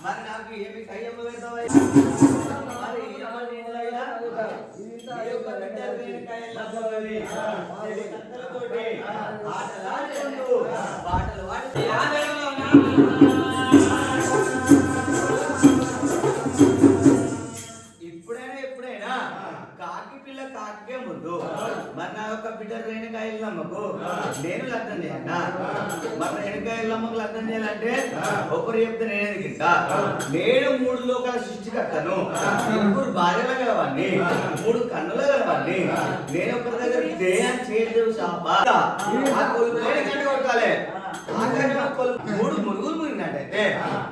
మరి నాకు ఏమి కయ్యమ్మ పెడతావా పాటలు ఎప్పుడైనా కాకి పిల్ల కాకే ముందు మరి నా యొక్క బిడ్డ రేణుకాయ ఎల్లమ్మకు నేను లగ్నం చేయాలా మరి రేణుకాయ ఎల్లమ్మకు లగ్నం చేయాలంటే ఒకరు చెప్తే నేనేది గింటా నేను 3 లోకాల సృష్టికర్తను 3 భార్యల గలవాన్ని 3 కన్నుల గలవాన్ని నేను ఒకరి దగ్గర దేయాన్ని చేయలేదు శాప ఆ కొలుపు కంటే కొట్టాలి మూడు మురుగులు మురిగినట్టయితే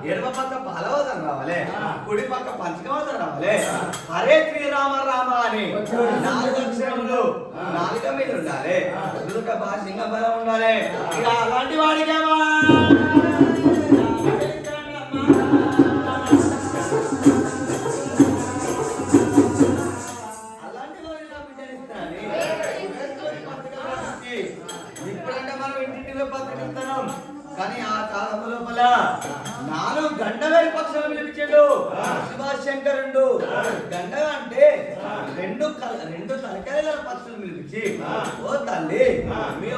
ఎడమ పక్క బాలవదం రావాలి కుడి పక్క పంచకవదం రావాలి హరే శ్రీరామ రామ అని 4 అక్షరములు నాలుక మీద ఉండాలి నూట భాష బలం ఉండాలి ఇక అలాంటి వాడికేమా అలాంటి వాడి నా బిడ్డనిస్తాను ఇప్పుడంటే మనం ఇంటింటిలో పత్రికిస్తున్నాం కానీ ఆ కాలం లోపల 4 గండవేరి పక్షులు పిలిపించాడు శివశంకరుడు గండ అంటే 2 తలకాయల పక్షులు పిలిపించి ఓ తల్లి మీ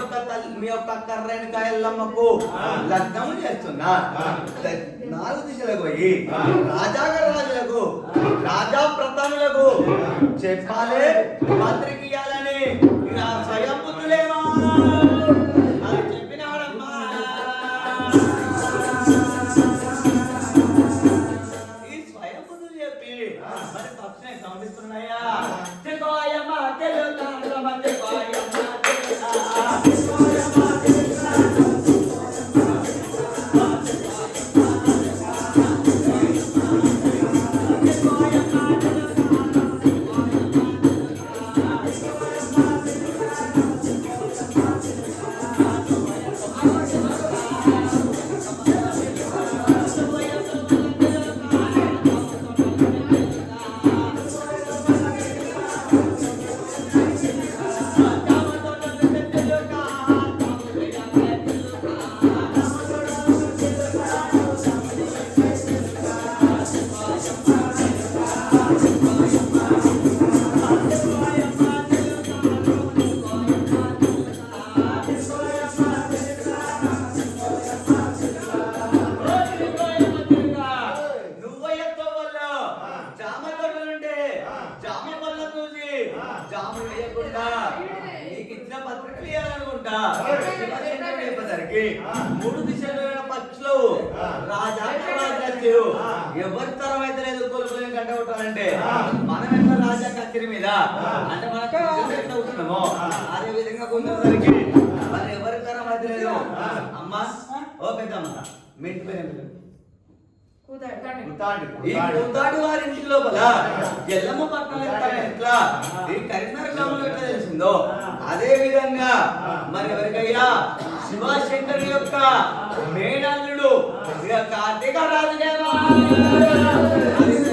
యొక్క కర్రైన కాయలమ్మకు లగ్నము చేస్తున్నా 4 దిశలకు పోయి రాజాగరాజులకు రాజా ప్రధానులకు చెప్పాలి పత్రిక ఇవ్వాలని స్వయం బుద్ధులేమా నీకు ఇచ్చిన పత్రికలు ఇవ్వాలనుకుంటా 3 దిశలు పక్షులు రాజాజు ఎవరి తరం అయితే లేదు కొలుపులేని గంట కొట్టాలంటే మనం ఎంత రాజా కత్తిరి మీద అంటే మనకు అవుతున్నామో అదే విధంగా కొందరికి మరి ఎవరి తరం అయితే లేదు అమ్మా ఓ పెద్దమ్మ మీ ఇంటి పేరు ఈ కూతాడు వారి ఇంటి లోపల ఎల్లమ్మ పట్టణం ఎట్లా ఈ కరీంనగర్ గ్రామంలో ఎట్లా తెలిసిందో అదే విధంగా మరి ఎవరికయ్యా శివశంకర్ యొక్క మేనల్లుడు కార్తీక రాజుదేవా శివశంకరుడు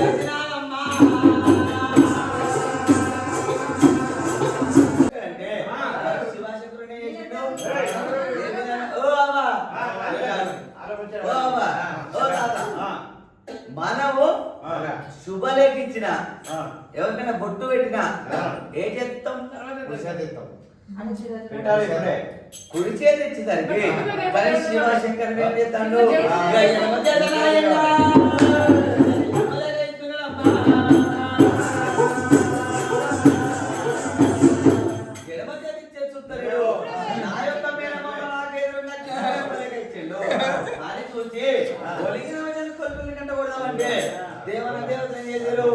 ఏం మనము శుభలేఖించిన ఎవరికైనా బొట్టు పెట్టినా ఏం చేస్తాం కుడి చేతి ఇచ్చేసరికి కానీ శివశంకర్ ఏం చేస్తాడు ఎడమ చేతి ఇచ్చేస్తాడు నా యొక్క మేనమామ నాకేదున్నా ఇచ్చిండు అని చూసి కొలిగిన కొలుపుల కంటే కొడదామంటే దేవన దేవత ఏం చేశారు